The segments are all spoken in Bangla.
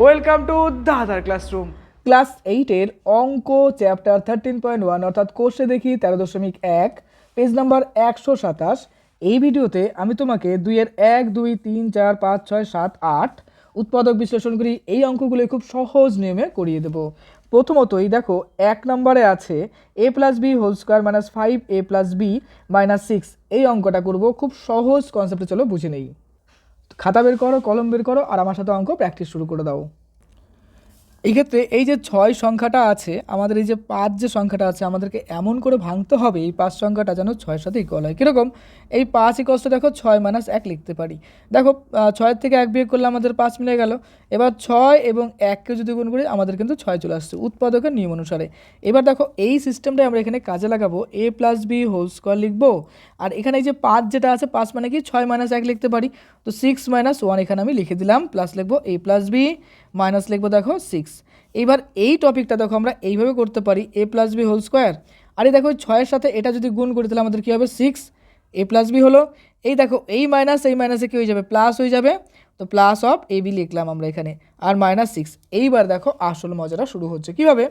ওয়েলকাম টু দাদার ক্লাসরুম। ক্লাস 8-এর অঙ্ক চ্যাপ্টার 13.1 অর্থাৎ কোষে দেখি 13.1 পেজ নাম্বার 127। এই ভিডিওতে আমি তোমাকে 2-এর 1, 2, 3, 4, 5, 6, 7, 8 উৎপাদক বিশ্লেষণ করি এই অঙ্কগুলো খুব সহজ নিয়মে করিয়ে দেব। প্রথমতই দেখো 1 নম্বরে আছে a+b whole square minus 5a + b minus 6। এই অঙ্কটা করব খুব সহজ কনসেপ্টে, চলো বুঝে নেই। খাতা বের করো, কলম বের করো আর আমার সাথে অঙ্ক প্র্যাকটিস শুরু করে দাও। এই ক্ষেত্রে এই যে 6 সংখ্যাটা আছে, আমাদের এই যে 5 যে সংখ্যাটা আছে, আমাদেরকে এমন করে ভাঙতে হবে এই 5 সংখ্যাটা যেন 6-এর সাথে ইকুয়াল হয়। কীরকম? এই 5 ইকুয়ালস টু দেখো 6 - 1 লিখতে পারি। দেখো 6 থেকে 1 বিয়োগ করলে আমাদের 5 মিলে গেল। এবার 6 এবং 1কে যদি গুণ করি আমাদের কিন্তু 6 চলে আসছে উৎপাদকের নিয়ম অনুসারে। এবার দেখো এই সিস্টেমটাই আমরা এখানে কাজে লাগাবো। a+b হোল স্কোয়ার লিখবো, আর এখানে এই যে 5 যেটা আছে, 5 মানে কি 6 - 1 লিখতে পারি। তো 6 - 1 এখানে আমি লিখে দিলাম, প্লাস লিখবো a+b মাইনাস লিখবো দেখো 6। এইবার এই টপিকটা দেখো আমরা এইভাবে করতে পারি a+b হোল স্কোয়ার, আর এই দেখো 6-এর সাথে এটা যদি গুণ করি তাহলে আমাদের কী হবে 6 a+b হলো। এই দেখো এই মাইনাসে কী হয়ে যাবে, প্লাস হয়ে যাবে। তো প্লাস অফ ab লিখলাম আমরা এখানে, আর -6। এইবার দেখো আসল মজাটা শুরু হচ্ছে। কীভাবে?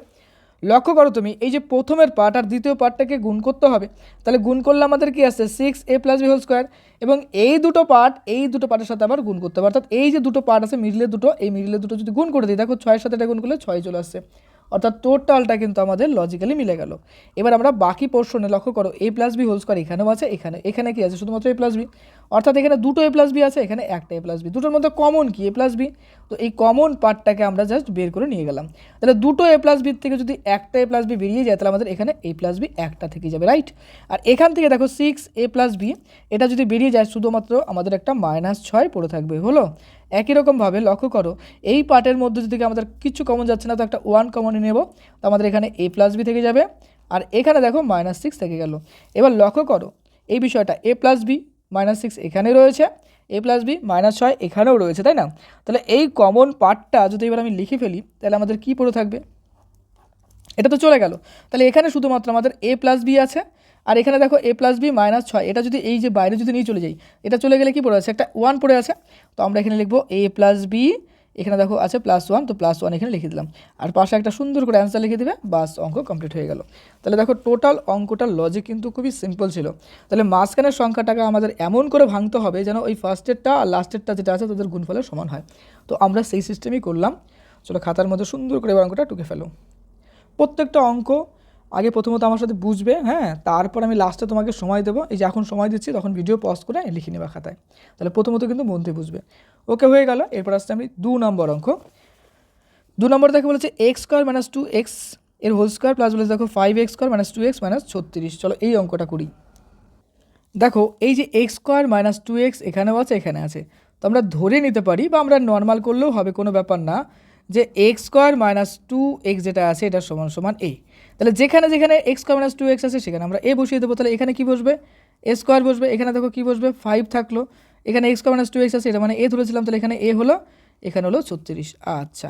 লক্ষ্য করো তুমি, এই যে প্রথমের পার্ট আর দ্বিতীয় পার্টটাকে গুণ করতে হবে। তাহলে গুণ করলে আমাদের কি আসছে 6a+b হোল স্কোয়ার, এবং এই দুটো পার্টের সাথে আবার গুণ করতে হবে। অর্থাৎ এই যে দুটো পার্ট আছে মিডলের দুটো, এই মিডলের দুটো যদি গুণ করে দিই, দেখো 6-এর সাথে এটা গুণ করলে 6 চলে আসছে। অর্থাৎ টোটালটা কিন্তু আমাদের লজিক্যালি মিলে গেল। এবার আমরা বাকি পোর্শনে লক্ষ্য করো a+b হোল স্কোয়ার এখানেও আছে, এখানে কি আছে শুধুমাত্র a+b, অর্থাৎ এখানে দুটো a+b আছে, এখানে একটা a+b। দুটোর মধ্যে কমন কি a+b, তো এই কমন পার্টটাকে আমরা জাস্ট বের করে নিয়ে গেলাম। তাহলে দুটো a+b থেকে যদি একটা a+b বেরিয়ে যায় তাহলে আমাদের এখানে a+b একটা থেকে যাবে, রাইট। আর এখান থেকে দেখো 6a+b এটা যদি বেরিয়ে যায় শুধুমাত্র আমাদের একটা -6 পড়ে থাকবে, হলো। একই রকমভাবে লক্ষ্য করো এই পার্টের মধ্যে যদি আমাদের কিছু কমন যাচ্ছে না, তো একটা 1 কমনই নেব, তো আমাদের এখানে a+b থেকে যাবে, আর এখানে দেখো -6 থেকে গেল। এবার লক্ষ্য করো এই বিষয়টা a+b -6 এখানে রয়েছে, a+b -6 এখানেও রয়েছে, তাই না? তাহলে এই কমন পার্টটা যদি এবার আমি লিখে ফেলি তাহলে আমাদের কি পড়ে থাকবে, এটা তো চলে গেল। তাহলে এখানে শুধুমাত্র আমাদের a+b আছে, আর এখানে দেখো a+b -6 এটা যদি এই যে বাইরে যদি নিয়ে চলে যাই, এটা চলে গেলে কি পড়ে আছে, একটা 1 পড়ে আছে। তো আমরা এখানে লিখবো a+b, এখানে দেখো আছে +1, তো +1 এখানে লিখে দিলাম, আর পাশে একটা সুন্দর করে অ্যান্সার লিখে দেবে, বাস অঙ্ক কমপ্লিট হয়ে গেল। তাহলে দেখো টোটাল অঙ্কটার লজিক কিন্তু খুবই সিম্পল ছিল। তাহলে মাঝখানের সংখ্যাটাকে আমাদের এমন করে ভাঙতে হবে যেন ওই ফার্স্টেরটা আর লাস্টেরটা যেটা আছে তাদের গুণফলের সমান হয়। তো আমরা সেই সিস্টেমই করলাম। চলো খাতার মধ্যে সুন্দর করে অঙ্কটা টুকে ফেলো। প্রত্যেকটা অঙ্ক আগে প্রথমত আমার সাথে বুঝবে, হ্যাঁ, তারপর আমি লাস্টে তোমাকে সময় দেবো। এই যে এখন সময় দিচ্ছি, তখন ভিডিও পজ করে লিখে নেবা খাতায়। তাহলে প্রথমত কিন্তু মন দিয়ে বুঝবে। ওকে, হয়ে গেল। এরপর আসছে আমি 2 নম্বর অঙ্ক। 2 নম্বর দেখে বলেছে x² - 2x এর হোল স্কোয়ার প্লাস বলেছে দেখো 5x² - 2x - 36। চলো এই অঙ্কটা করি। দেখো এই যে x² - 2x এখানেও আছে, এখানে আছে, তো আমরা ধরে নিতে পারি বা আমরা নর্মাল করলেও হবে, কোনো ব্যাপার না, যে x² - 2x যেটা আছে এটা সমান সমান a। তাহলে যেখানে x² - 2x আছে সেখানে আমরা a বসিয়ে দেবো। তাহলে এখানে কি বসবে, a স্কোয়ার বসবে। এখানে দেখো কি বসবে, 5 থাকলো। এখানে x² - 2x আছে, এটা মানে a ধরেছিলাম, তাহলে এখানে a হলো, এখানে হলো 36। আচ্ছা,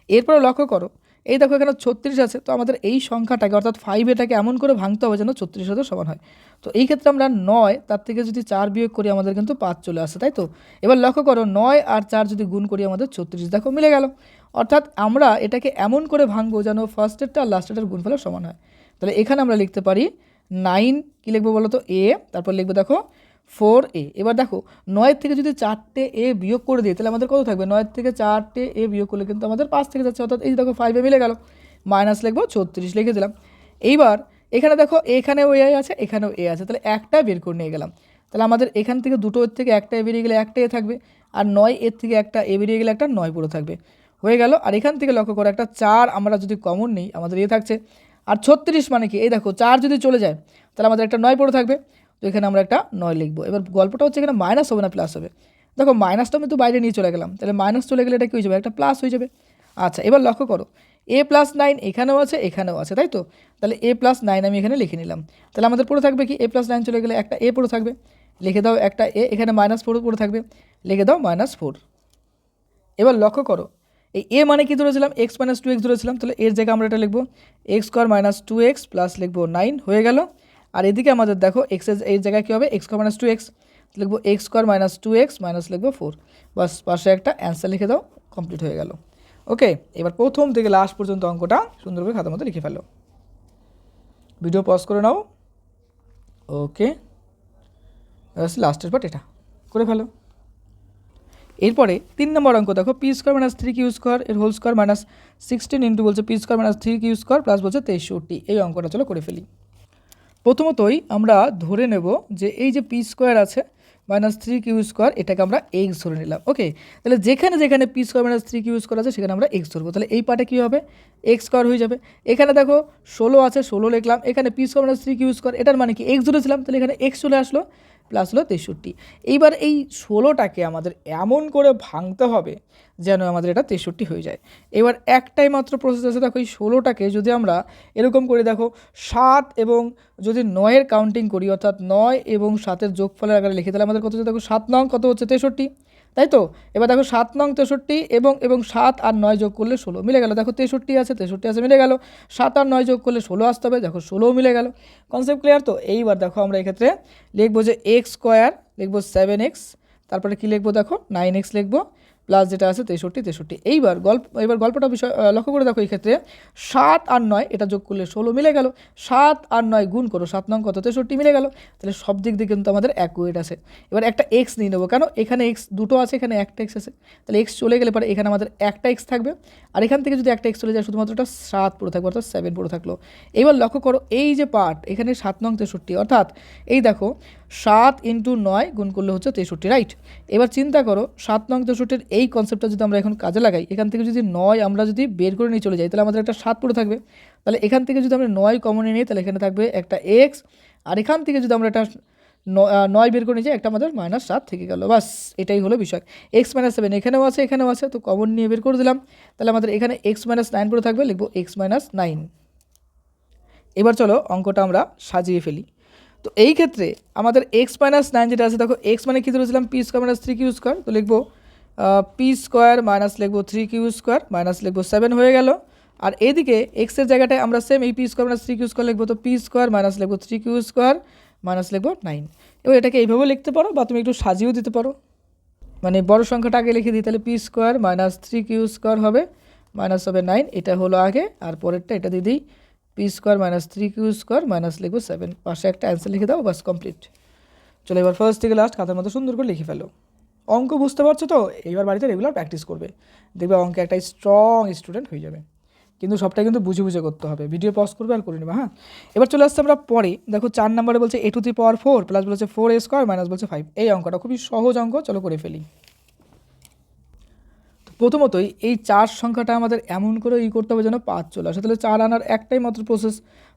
এরপরে লক্ষ্য করো এই দেখো এখানে 36 আছে, তো আমাদের এই সংখ্যাটাকে অর্থাৎ 5 এটাকে এমন করে ভাঙতে হবে যেন 36 সাথে সমান হয়। তো এই ক্ষেত্রে আমরা 9 তার থেকে যদি 4 বিয়োগ করি আমাদের কিন্তু 5 চলে আসে, তাই তো? এবার লক্ষ্য করো 9 আর 4 যদি গুণ করি আমাদের 36, দেখো মিলে গেল। অর্থাৎ আমরা এটাকে এমন করে ভাঙবো যেন ফার্স্টেরটা আর লাস্টেরটার গুণফলের সমান হয়। তাহলে এখানে আমরা লিখতে পারি 9, কী লিখবো বলো তো, a, তারপর লিখবো দেখো 4a। এবার দেখো 9 থেকে যদি 4টে a বিয়োগ করে দিই তাহলে আমাদের কত থাকবে, 9 থেকে 4টে a বিয়োগ করলে কিন্তু আমাদের 5 থেকে যাচ্ছে, অর্থাৎ এই দেখো 5 মিলে গেল, মাইনাস লিখবো 36 লিখে দিলাম। এইবার এখানে দেখো এখানেও a আছে, এখানেও a আছে, তাহলে একটা বের করে নিয়ে গেলাম। তাহলে আমাদের এখান থেকে দুটো এর থেকে একটা a বেরিয়ে গেলে একটা a থাকবে, আর 9 এর থেকে একটা a বেরিয়ে গেলে একটা 9 পুরো থাকবে, হয়ে গেল। আর এখান থেকে লক্ষ্য করো একটা 4 আমরা যদি কমন নিই আমাদের a থাকছে, আর 36 মানে কি, এই দেখো 4 যদি চলে যায় তাহলে আমাদের একটা 9 পড়ে থাকবে, তো এখানে আমরা একটা 9 লিখবো। এবার গল্পটা হচ্ছে এখানে মাইনাস হবে না প্লাস হবে। দেখো মাইনাসটা আমি তো বাইরে নিয়ে চলে গেলাম, তাহলে মাইনাস চলে গেলে এটা কী হয়ে যাবে, একটা প্লাস হয়ে যাবে। আচ্ছা, এবার লক্ষ্য করো a+9 এখানেও আছে, এখানেও আছে, তাই তো? তাহলে a+9 আমি এখানে লিখে নিলাম। তাহলে আমাদের পড়ে থাকবে কি, a+9 চলে গেলে একটা a পড়ে থাকবে, লিখে দাও একটা a, এখানে -4 পড়ে থাকবে, লিখে দাও -4। এবার লক্ষ্য করো এই a মানে কি ধরেছিলাম, x - 2x ধরেছিলাম, তাহলে এর জায়গায় আমরা এটা লিখবো x² - 2x প্লাস লিখবো 9, হয়ে গেল। আর এদিকে আমাদের দেখো x এর জায়গায় কী হবে, x² - 2x লিখবো x² - 2x মাইনাস লিখবো 4, বাস পাশে একটা অ্যান্সার লিখে দাও, কমপ্লিট হয়ে গেল। ওকে, এবার প্রথম থেকে লাস্ট পর্যন্ত অঙ্কটা সুন্দর করে খাতার মতো লিখে ফেলো। ভিডিও পজ করে নাও। ওকে, লাস্টের পার্ট এটা করে ফেলো। এরপরে 3 নম্বর অঙ্ক দেখো, P square minus 3 Q square এর হোল স্কোয়ার মাইনাস 16 ইন্টু বলছে P square minus 3 Q square plus বলছে 63। এই অঙ্কটা চলো করে ফেলি। প্রথমতই আমরা ধরে নেব যে এই যে পি স্কোয়ার আছে মাইনাস 3 কিউ স্কোয়ার, এটাকে আমরা এক্স ধরে নিলাম। ওকে, তাহলে যেখানে যেখানে P square minus 3 Q square আছে সেখানে আমরা এক্স ধরবো। তাহলে এই পার্টে কী হবে, এক্স স্কোয়ার হয়ে যাবে। এখানে দেখো 16 আছে, 16 লিখলাম। এখানে P square minus 3 Q square, এটার মানে কি এক্স ধরেছিলাম, তাহলে এখানে এক্স চলে আসলো, প্লাস হলো 63। এইবার এই 16টাকে আমাদের এমন করে ভাঙতে হবে যেন আমাদের এটা 63 হয়ে যায়। এবার একটাই মাত্র প্রসেস আছে, দেখো এই 16টাকে যদি আমরা এরকম করে দেখো 7 এবং যদি 9-এর কাউন্টিং করি, অর্থাৎ 9 এবং 7-এর যোগফলের আকারে লিখে, তাহলে আমাদের কত হচ্ছে দেখো 7 নং কত হচ্ছে 63, তাই তো। এবার দেখো 7 নং 63 এবং 7 আর 9 যোগ করলে 16 মিলে গেল। দেখো 63 আছে মিলে গেল। 7 আর 9 যোগ করলে 16 আসতে হবে, দেখো 16 মিলে গেল। কনসেপ্ট ক্লিয়ার তো। এইবার দেখো আমরা এক্ষেত্রে লিখবো যে এক্স স্কোয়ার, লিখবো 7x, তারপরে কি লিখবো দেখো 9x লিখবো, প্লাস যেটা আছে 63। এবার গল্পটা বিষয় লক্ষ্য করে দেখো, এই ক্ষেত্রে 7 আর 9 এটা যোগ করলে 16 মিলে গেল। 7 আর 9 গুণ করো, 7 নং কত 63 মিলে গেল। তাহলে সব দিক দিয়ে কিন্তু আমাদের অ্যাকুরেট আছে। এবার একটা এক্স নিয়ে নেবো, কেন এখানে এক্স দুটো আছে, এখানে একটা এক্স আছে। তাহলে এক্স চলে গেলে পরে এখানে আমাদের একটা এক্স থাকবে, আর এখান থেকে যদি একটা এক্স চলে যায় শুধুমাত্র এটা 7 পড়ে থাকবে, অর্থাৎ 7 পড়ে থাকলো। এবার লক্ষ্য করো এই যে পার্ট, এখানে 7 নং 63, অর্থাৎ এই দেখো 7 ইন্টু 9 গুণ করলে হচ্ছে 63, রাইট। এবার চিন্তা করো 7 নং 63-এর এই কনসেপ্টটা যদি আমরা এখন কাজে লাগাই, এখান থেকে যদি 9 আমরা যদি বের করে নিয়ে চলে যাই, তাহলে আমাদের একটা 7 পড়ে থাকবে। তাহলে এখান থেকে যদি আমরা 9 কমনে নিই, তাহলে এখানে থাকবে একটা এক্স, আর এখান থেকে যদি আমরা একটা 9 বের করে নিয়ে যাই, একটা আমাদের -7 থেকে গেল। বাস এটাই হলো বিষয়। x - 7 এখানেও আছে, তো কমন নিয়ে বের করে দিলাম। তাহলে আমাদের এখানে x - 9 পড়ে থাকবে, লিখবো x - 9। এবার চলো অঙ্কটা আমরা সাজিয়ে ফেলি। তো এই ক্ষেত্রে আমাদের x - 9 যেটা আছে, দেখো x মানে কী ধরেছিলাম P square minus 3 Q square, তো লিখবো পি স্কোয়ার মাইনাস লিখবো 3 কিউ স্কোয়ার মাইনাস লিখবো 7 হয়ে গেল। আর এদিকে এক্সের জায়গাটায় আমরা সেম এই P square minus 3 Q square লিখবো, তো পি স্কোয়ার মাইনাস লিখবো 3 কিউ স্কোয়ার মাইনাস লিখবো 9। এবার এটাকে এইভাবেও লিখতে পারো, বা তুমি একটু সাজিয়েও দিতে পারো। মানে বড় সংখ্যাটা আগে লিখে দিই, তাহলে P square minus 3 Q square হবে, মাইনাস হবে 9, এটা হলো আগে, আর পরেরটা এটা দিয়ে দিই, P square minus 3 Q square minus লিখবো 7, পাশে একটা অ্যান্সার লিখে দাও, বাস কমপ্লিট। চলো এবার ফার্স্ট থেকে লাস্ট খাতার মতো সুন্দর করে লিখে ফেলো। অঙ্ক বুঝতে পারছো তো, এইবার বাড়িতে রেগুলার প্র্যাকটিস করবে, দেখবে অঙ্কে একটা স্ট্রং স্টুডেন্ট হয়ে যাবে। কিন্তু সবটা কিন্তু বুঝে বুঝে করতে হবে। ভিডিও পজ করবে আর করে নেবে। হ্যাঁ, এবার চলে আসছে আমরা পরে, দেখো 4 নম্বরে বলছে a to the power 4 plus বলছে 4a স্কোয়ার মাইনাস বলছে 5। এই অঙ্কটা খুবই সহজ অঙ্ক, চলো করে ফেলি। প্রথমতই এই 4 সংখ্যাটা আমাদের এমন করে করতে হবে যেন 5 চলে আসে। তাহলে 4 আনার একটাই মাত্র প্রসেস,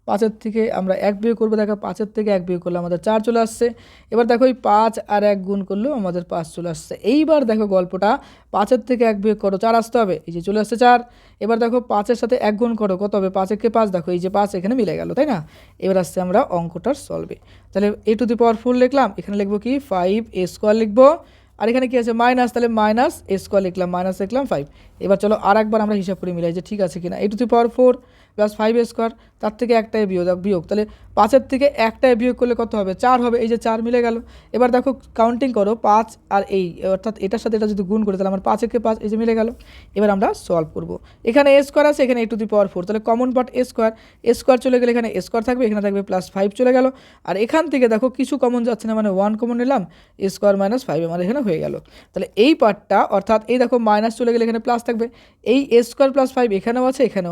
5-এর থেকে আমরা 1 বিয়োগ করবো। দেখো 5-এর থেকে 1 বিয়োগ করলে আমাদের 4 চলে আসছে। এবার দেখো এই 5 আর 1 গুণ করলেও আমাদের 5 চলে আসছে। এইবার দেখো গল্পটা 5-এর থেকে 1 বিয়োগ করো, 4 আসতে হবে, এই যে চলে আসছে 4। এবার দেখো 5-এর সাথে 1 গুণ করো, কত হবে 5-একে 5, দেখো এই যে 5 এখানে মিলে গেল, তাই না। এবার আসছে আমরা অঙ্কটার সলভে। তাহলে a টু দি পাওয়ার 4 লিখলাম, এখানে লিখবো কি 5a স্কোয়ার লিখবো, আর এখানে কি আছে মাইনাস, তাহলে মাইনাস এ স্কোয়ার লিখলাম, মাইনাস লিখলাম 5। এবার চলো আর একবার আমরা হিসাব করে মিলাই যে ঠিক আছে কিনা। a to the power 4 plus 5a square, তার থেকে একটাই বিয়োগ, তাহলে 5-এর থেকে একটাই বিয়োগ করলে কত হবে 4 হবে, এই যে 4 মিলে গেল। এবার দেখো কাউন্টিং করো 5 আর এই, অর্থাৎ এটার সাথে এটা যদি গুণ করি তাহলে আমার 5-একে 5, এই যে মিলে গেল। এবার আমরা সলভ করব। এখানে a স্কোয়ার আছে, এখানে a টু দি পাওয়ার 4, তাহলে কমন পার্ট a স্কোয়ার চলে গেলে এখানে a স্কোয়ার থাকবে, এখানে থাকবে প্লাস 5 চলে গেল। আর এখান থেকে দেখো কিছু কমন যাচ্ছে না, মানে 1 কমন নিলাম, a স্কোয়ার মাইনাস 5 আমাদের এখানে হয়ে গেল। তাহলে এই পার্টটা, অর্থাৎ এই দেখো মাইনাস চলে গেলে এখানে প্লাস থাকবে, এই a স্কোয়ার প্লাস 5 এখানেও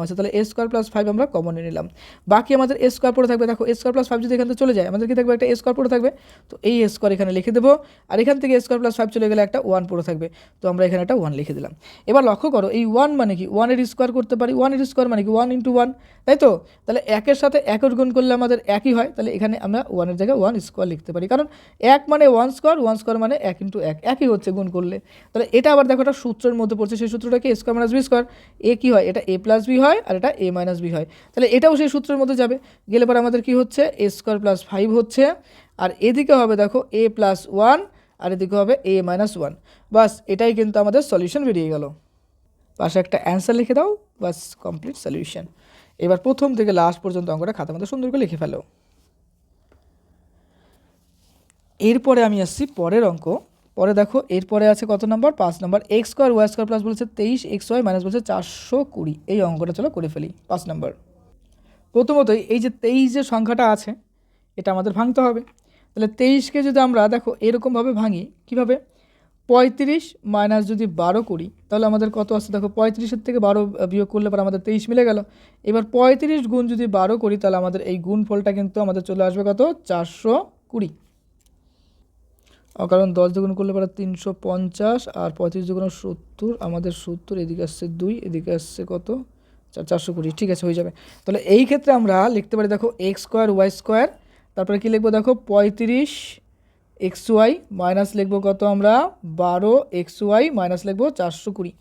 আছে, তাহলে a স্কোয়ার প্লাস 5 আমরা কমন নিয়ে নিলাম। বাকি আমাদের a স্কোয়ার পড়ে থাকবে, দেখো a স্কোয়ার প্লাস 5 যদি এখান থেকে চলে যায় আমাদের কি থাকবে, একটা a স্কোয়ার পড়ে থাকবে, তো এই a স্কোয়ার এখানে লিখে দেবো। আর এখান থেকে a স্কোয়ার প্লাস 5 চলে গেলে একটা 1 পড়ে থাকবে, তো আমরা এখানে একটা 1 লিখে দিলাম। এবার লক্ষ্য করো এই 1 মানে কি 1-এর স্কোয়ার করতে পারি, 1-এর স্কোয়ার মানে কি 1 ইন্টু 1, তাই তো। তাহলে 1-এর সাথে 1 গুণ করলে আমাদের একই হয়, তাহলে এখানে আমরা 1-এর জায়গায় 1 স্কোয়ার লিখতে পারি, কারণ 1 মানে 1 স্কোয়ার মানে 1 ইন্টু 1 একই হচ্ছে গুণ করলে। তাহলে এটা আবার দেখো একটা সূত্রের মধ্যে পড়ছে, সেই সূত্রটা কি a square minus B square. এ কী হয়, এটা a প্লাস বি হয়, আর এটা a মাইনাস বি হয়। তাহলে এটাও সেই সূত্রের মধ্যে যাবে, গেলে পরে আমাদের কি হচ্ছে a স্কোয়ার প্লাস 5 হচ্ছে, আর এদিকে হবে দেখো a প্লাস 1, আর এদিকে হবে a মাইনাস 1। বাস এটাই কিন্তু আমাদের সলিউশন বেরিয়ে গেল। পাশে একটা অ্যান্সার লিখে দাও, বাস কমপ্লিট সলিউশন। এবার প্রথম থেকে লাস্ট পর্যন্ত অঙ্কটা খাতার মধ্যে সুন্দর করে লিখে ফেলো। এরপরে আমি আসছি পরের অঙ্ক পরে দেখো এরপরে আছে কত number 5 number X square Y square plus বলেছে 23 এক্স ওয়াই মাইনাস বলছে 420। এই অঙ্কটা চলো করে ফেলি। 5 নাম্বার প্রথমতই এই যে 23 যে সংখ্যাটা আছে এটা আমাদের ভাঙতে হবে। তাহলে 23কে যদি আমরা দেখো এরকমভাবে ভাঙি কীভাবে, 35 মাইনাস যদি 12 করি তাহলে আমাদের কত আসছে দেখো, 35-এর থেকে 12 বিয়োগ করলে পরে আমাদের 23 মিলে গেল। এবার 35 গুণ যদি 12 করি তাহলে আমাদের এই গুণফলটা কিন্তু আমাদের চলে আসবে কত, 420। কারণ 10 দ্বিগুণ করলে পরে 350 আর 35 দ্বিগুণ 70, আমাদের 70, এদিকে আসছে 2, এদিকে আসছে কত 420। ঠিক আছে, হয়ে যাবে। তাহলে এই ক্ষেত্রে আমরা লিখতে পারি দেখো এক্স স্কোয়ার ওয়াই স্কোয়ার, তারপরে কী লিখবো দেখো 35 এক্স ওয়াই মাইনাস লিখবো কত আমরা 12 এক্স ওয়াই মাইনাস লিখবো 420।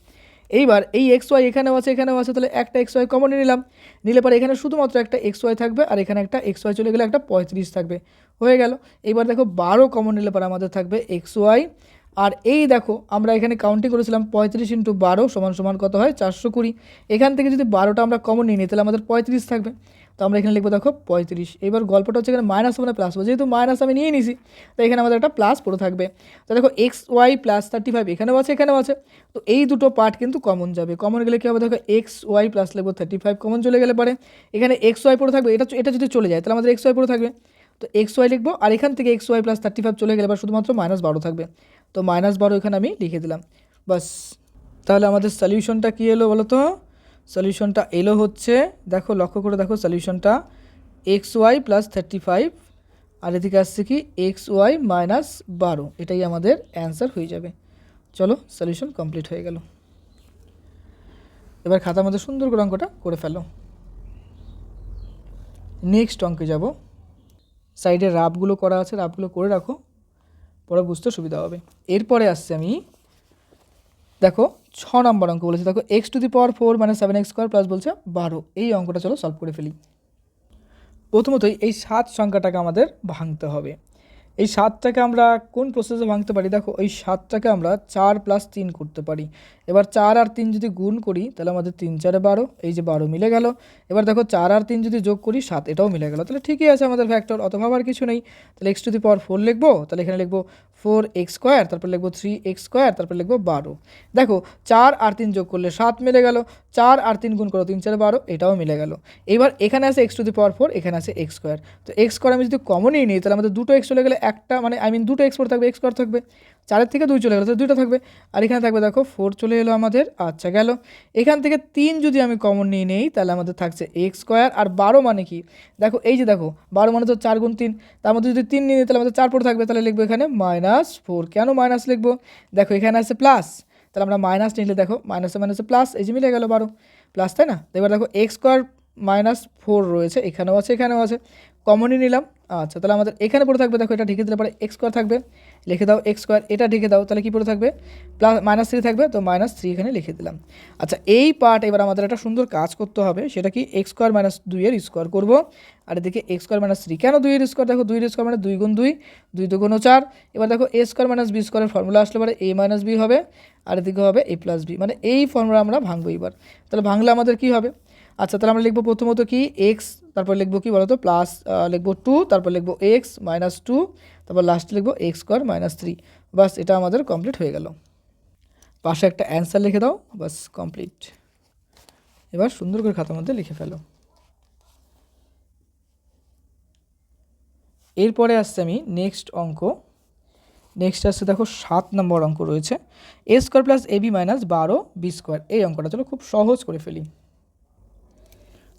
এইবার এই এক্স ওয়াই এখানেও আছে এখানেও আছে, তাহলে একটা এক্স ওয়াই কমন নিলাম, নিলে পরে এখানে শুধুমাত্র একটা এক্স ওয়াই থাকবে আর এখানে একটা এক্স ওয়াই চলে গেলে একটা 35 থাকবে, হয়ে গেল। এইবার দেখো 12 কমন নিলে পরে আমাদের থাকবে এক্স ওয়াই, আর এই দেখো আমরা এখানে কাউন্টিং করেছিলাম 35 × 12 সমান সমান কত হয় 420। এখান থেকে যদি 12টা আমরা কমন নিয়ে নিই তাহলে আমাদের 35 থাকবে, তো আমরা এখানে লিখবো দেখো 35। এবার গল্পটা হচ্ছে এখানে মাইনাস মানে প্লাস হবে, যেহেতু মাইনাস আমি নিয়ে নিছি তো এখানে আমাদের একটা প্লাস পড়ে থাকবে। তো দেখো এক্স ওয়াই প্লাস 35 এখানেও আছে এখানেও আছে, তো এই দুটো পার্ট কিন্তু কমন যাবে। কমন গেলে কী হবে দেখো এক্স ওয়াই প্লাস লিখবো 35 কমন চলে গেলে পরে এখানে এক্স ওয়াই পড়ে থাকবে, এটা যদি চলে যায় তাহলে আমাদের এক্স ওয়াই পড়ে থাকবে, তো এক্স ওয়াই লিখবো, আর এখান থেকে এক্স ওয়াই প্লাস 35 চলে গেলে এবার শুধুমাত্র -12 থাকবে, তো -12 এখানে আমি লিখে দিলাম বাস। তাহলে আমাদের সলিউশনটা কী এলো বলো তো, সলিউশনটা এলো হচ্ছে দেখো লক্ষ্য করে দেখো সলিউশনটা এক্স ওয়াই প্লাস 35 আর এদিকে আসছে কি এক্স ওয়াই মাইনাস 12, এটাই আমাদের অ্যান্সার হয়ে যাবে। চলো সলিউশন কমপ্লিট হয়ে গেল। এবার খাতার মধ্যে সুন্দর করে অঙ্কটা করে ফেলো। নেক্সট অঙ্কে যাব, সাইডে রাফগুলো করা আছে, রাফগুলো করে রাখো, পরে বুঝতে সুবিধা হবে। এরপরে আসছে আমি দেখো 6 নম্বর অঙ্ক বলেছে, দেখো x⁴ মানে 7x² প্লাস বলছে 12। এই অঙ্কটা চলো সলভ করে ফেলি। প্রথমতই এই 7 সংখ্যাটাকে আমাদের ভাঙতে হবে। এই 7টাকে আমরা কোন প্রসেসে ভাঙতে পারি, দেখো এই 7টাকে আমরা 4 + 3 করতে পারি। এবার 4 আর 3 যদি গুণ করি তাহলে আমাদের 3 × 4 = 12, এই যে 12 মিলে গেল। এবার দেখো 4 আর 3 যদি যোগ করি 7, এটাও মিলে গেল, তাহলে ঠিকই আছে আমাদের ভ্যাক্টর, অত ভাবার কিছু নেই। তাহলে x⁴ লিখবো, তাহলে এখানে লিখবো 4x², তারপর লিখবো 3x², তারপর লিখবো 12। দেখো 4 আর 3 যোগ করলে 7 মিলে গেল, 4 আর 3 গুণ করো 3 × 4 = 12, এটাও মিলে গেল। এবার এখানে আছে x⁴, এখানে আছে x², তো x² আমি যদি কমনই নিই তাহলে আমাদের দুটো x চলে গেলে একটা মানে দুটো x থাকবে, x² থাকবে, 4-এর থেকে 2 চলে গেলো তো 2টা থাকবে, আর এখানে থাকবে দেখো 4 চলে এলো আমাদের। আচ্ছা গেল, এখান থেকে 3 যদি আমি কমন নিয়ে নেই তাহলে আমাদের থাকছে x², আর 12 মানে কি দেখো এই যে দেখো 12 মানে তো 4 × 3, তার মধ্যে যদি 3 নিয়ে নিই তাহলে আমাদের 4 পড়ে থাকবে, তাহলে লিখবো এখানে -4। কেন মাইনাস লিখবো, দেখো এখানে আছে প্লাস, তাহলে আমরা মাইনাস নিলে দেখো মাইনাসে মাইনাসে প্লাস, এই যে মিলে গেল 12 প্লাস, তাই না। এবার দেখো x² -4 রয়েছে, এখানেও আছে এখানেও আছে, কমনই নিলাম। আচ্ছা তাহলে আমাদের এখানে পড়ে থাকবে দেখো এটা ঢেকে দিলে পরে x² থাকবে, লিখে দাও x², এটা ঢেকে দাও, তাহলে কি পড়ে থাকবে -3 থাকবে, তো -3 এখানে লিখে দিলাম। আচ্ছা এই পার্ট এবার আমাদের একটা সুন্দর কাজ করতে হবে, সেটা কি x² - 2 এর স্কোয়ার করবো, আর এদিকে x² - 3, কেন 2 এর স্কোয়ার, দেখো 2 এর স্কোয়ার মানে 2 × 2, 2 × 2 = 4। এবার দেখো a² - b² এর ফর্মুলা আসলে পরে a - b হবে, আর এদিকে হবে a + b, মানে এই ফর্মুলা আমরা ভাঙবো এবার। তাহলে ভাঙলে আমাদের কি হবে, আচ্ছা তাহলে আমরা লিখবো প্রথমত কি x, তারপর লিখবো কি বলতো প্লাস লিখবো 2, তারপর লিখবো x - 2, তারপর লাস্টে লিখবো x² - 3, বাস এটা আমাদের কমপ্লিট হয়ে গেল। পাশে একটা অ্যান্সার লিখে দাও, বাস কমপ্লিট। এবার সুন্দর করে খাতার মধ্যে লিখে ফেলো। এরপরে আসছে আমি নেক্সট অঙ্ক, নেক্সট আসছে দেখো 7 নম্বর অঙ্ক রয়েছে a² + ab - 12 b²। এই অঙ্কটা চলো খুব সহজ করে ফেলি।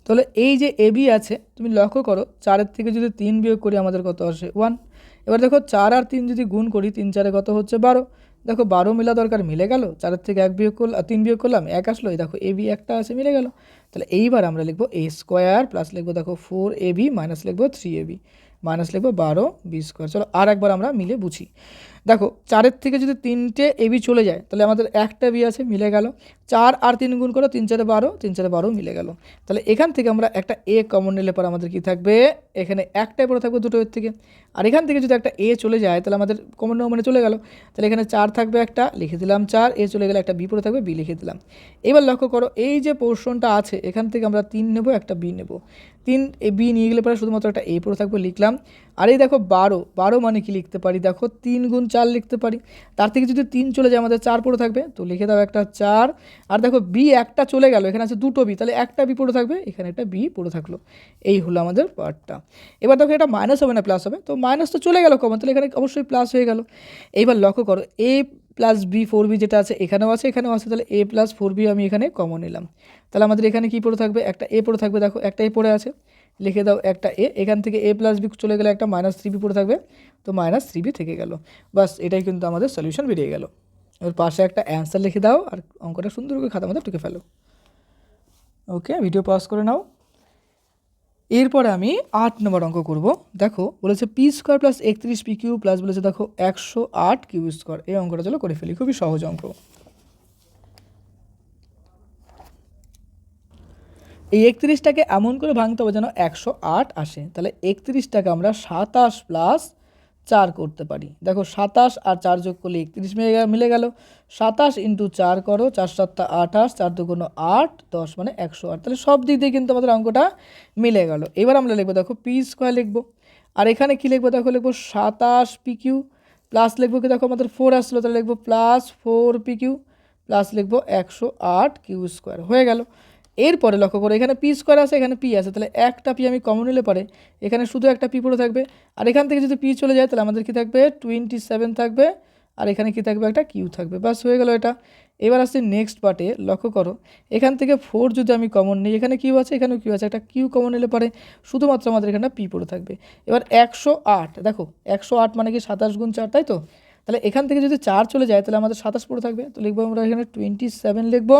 তাহলে এই যে এ বি আছে তুমি লক্ষ্য করো 4-এর থেকে যদি 3 বিয়োগ করি আমাদের কত আসে 1। এবার দেখো 4 আর 3 যদি গুণ করি 3 × 4 কত হচ্ছে 12, দেখো 12 মিলা দরকার, মিলে গেল। 4-এর থেকে 1 বিয়োগ করলাম, 3 বিয়োগ করলাম 1 আসলো, এই দেখো এ বি একটা আছে, মিলে গেল। তাহলে এইবার আমরা লিখবো a² প্লাস লিখবো দেখো 4ab মাইনাস লিখবো 3ab মাইনাস লিখবো 12 b²। চলো আর একবার আমরা মিলে বুঝি। দেখো 4-এর থেকে যদি 3টে এবি চলে যায় তাহলে আমাদের একটা বি আছে, মিলে গেল। 4 আর 3 গুণ করো 3 × 4 = 12, 3 × 4 = 12 মিলে গেল। তাহলে এখান থেকে আমরা একটা এ কমন নিলে পর আমাদের কি থাকবে, এখানে একটাই পড়ে থাকবে দুটো এর থেকে, আর এখান থেকে যদি একটা এ চলে যায় তাহলে আমাদের কমন মানে চলে গেল, তাহলে এখানে 4 থাকবে একটা, লিখে দিলাম 4, এ চলে গেলে একটা বি পড়ে থাকবে, বি লিখে দিলাম। এবার লক্ষ্য করো এই যে পোর্শনটা আছে এখান থেকে আমরা 3 নেব, একটা বি নেব, 3 এ বি নিয়ে গেলে পরে শুধুমাত্র একটা এ পড়ে থাকবে, লিখলাম। আর এই দেখো 12 মানে কি লিখতে পারি, দেখো 3 গুণ 4 লিখতে পারি। তার থেকে যদি 3 চলে যায় আমাদের 4 পড়ে থাকবে, তো লিখে দাও একটা 4। আর দেখো বি একটা চলে গেল, এখানে আছে দুটো বি, তাহলে একটা বি পড়ে থাকবে, এখানে একটা বি পড়ে থাকলো। এই হলো আমাদের পার্টটা। এবার দেখো এটা মাইনাস হবে না প্লাস হবে, তো মাইনাস তো চলে গেল কমন, তাহলে এখানে অবশ্যই প্লাস হয়ে গেল। এইবার লক্ষ্য করো এ প্লাস বি 4b যেটা আছে এখানেও আছে এখানেও আছে, তাহলে এ প্লাস 4b আমি এখানে কমন নিলাম। তাহলে আমাদের এখানে কি পড়ে থাকবে, একটা এ পড়ে থাকবে, দেখো একটা এ পড়ে আছে, লিখে দাও একটা এ। এখান থেকে এ প্লাস বি চলে গেলে একটা মাইনাস 3b পড়ে থাকবে, তো মাইনাস 3b থেকে গেল। বাস এটাই কিন্তু আমাদের সলিউশন বেরিয়ে গেল। এবার পাশে একটা অ্যান্সার লিখে দাও আর অঙ্কটা সুন্দর করে খাতার মধ্যে টুকে ফেলো। ওকে, ভিডিও পজ করে নাও। এরপরে আমি 8 নম্বর অঙ্ক করব। দেখো বলেছে P square plus 31 P Q plus বলেছে দেখো 108 কিউ স্কোয়ার। এই অঙ্কটা চলো করে ফেলি, খুবই সহজ অঙ্ক। এই 31টাকে এমন করে ভাঙতে হবে যেন 108 আসে। তাহলে 31টাকে আমরা 27 প্লাস 4 করতে পারি। দেখো 27 আর 4 যোগ করলে 31 মিলে গেল। 27 ইন্টু 4 করো, 4 7 28, 4 2 8, 10 মানে 108। তাহলে সব দিক দিয়ে কিন্তু আমাদের অঙ্কটা মিলে গেল। এবার আমরা লিখবো দেখো পি স্কোয়ার লিখবো, আর এখানে কি লিখবো দেখো লিখবো 27 পি কিউ প্লাস লিখবো কি দেখো আমাদের 4 আসলো, তাহলে লিখবো প্লাস 4 পি কিউ প্লাস লিখবো 108 কিউ স্কোয়ার। হয়ে গেল। এরপরে লক্ষ্য করো এখানে পি স্কোয়ার আছে এখানে পি আছে, তাহলে একটা পি আমি কমন নিলে পারে এখানে শুধু একটা পি পড়ে থাকবে। আর এখান থেকে যদি পি চলে যায় তাহলে আমাদের কি থাকবে 27 থাকবে, আর এখানে কি থাকবে একটা কিউ থাকবে। বাস হয়ে গেল এটা। এবার আসছি নেক্সট পার্টে, লক্ষ্য করো এখান থেকে 4 যদি আমি কমন নিই, এখানে কিউ আছে এখানেও কিউ আছে, একটা কিউ কমন নিলে পারে শুধুমাত্র আমাদের এখানে পি পড়ে থাকবে। এবার 108, দেখো 108 মানে কি 27 গুণ 4, তাই তো? তাহলে এখান থেকে যদি 4 চলে যায় তাহলে আমাদের 27 পড়ে থাকবে, তো লিখবো আমরা এখানে 27 লিখবো।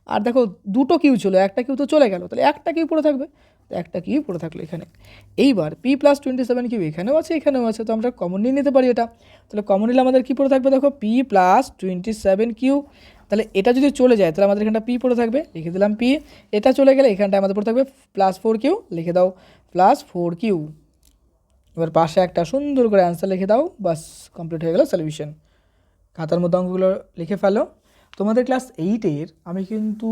আর দেখো দুটো কিউ ছিল, একটা কিউ তো চলে গেল, তাহলে একটা কিউ পড়ে থাকবে, তো একটা কিউ পড়ে থাকলো এখানে। এইবার পি প্লাস 27 কিউ এখানেও আছে এখানেও আছে, তো আমরা কমন নিয়ে নিতে পারি এটা। তাহলে কমন নিলে আমাদের কী পড়ে থাকবে দেখো পি প্লাস 27 কিউ। তাহলে এটা যদি চলে যায় তাহলে আমাদের এখানটা পি পড়ে থাকবে, লিখে দিলাম পি। এটা চলে গেলে এখানটা আমাদের পড়ে থাকবে প্লাস 4 কিউ, লিখে দাও প্লাস 4 কিউ। এবার পাশে একটা সুন্দর করে অ্যান্সার লিখে দাও, বাস কমপ্লিট হয়ে গেল সলিউশন। খাতার মধ্যে অঙ্কগুলো লিখে ফেলো। তোমাদের ক্লাস 8-এর আমি কিন্তু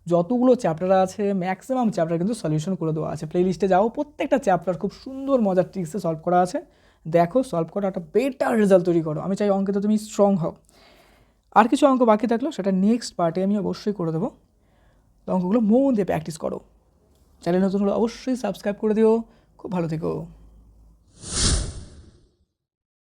যতগুলো চ্যাপ্টার আছে ম্যাক্সিমাম চ্যাপ্টার কিন্তু সলিউশন করে দেওয়া আছে। প্লেলিস্টে যাও, প্রত্যেকটা চ্যাপ্টার খুব সুন্দর মজার ট্রিক্সে সলভ করা আছে। দেখো সলভ করো, একটা বেটার রেজাল্ট তৈরি করো। আমি চাই অঙ্কে তো তুমি স্ট্রং হও। আর কিছু অঙ্ক বাকি থাকলো সেটা নেক্সট পার্টে আমি অবশ্যই করে দেবো। তো অঙ্কগুলো মন দিয়ে প্র্যাকটিস করো। চ্যানেল নতুন হলে অবশ্যই সাবস্ক্রাইব করে দিও। খুব ভালো থেকো।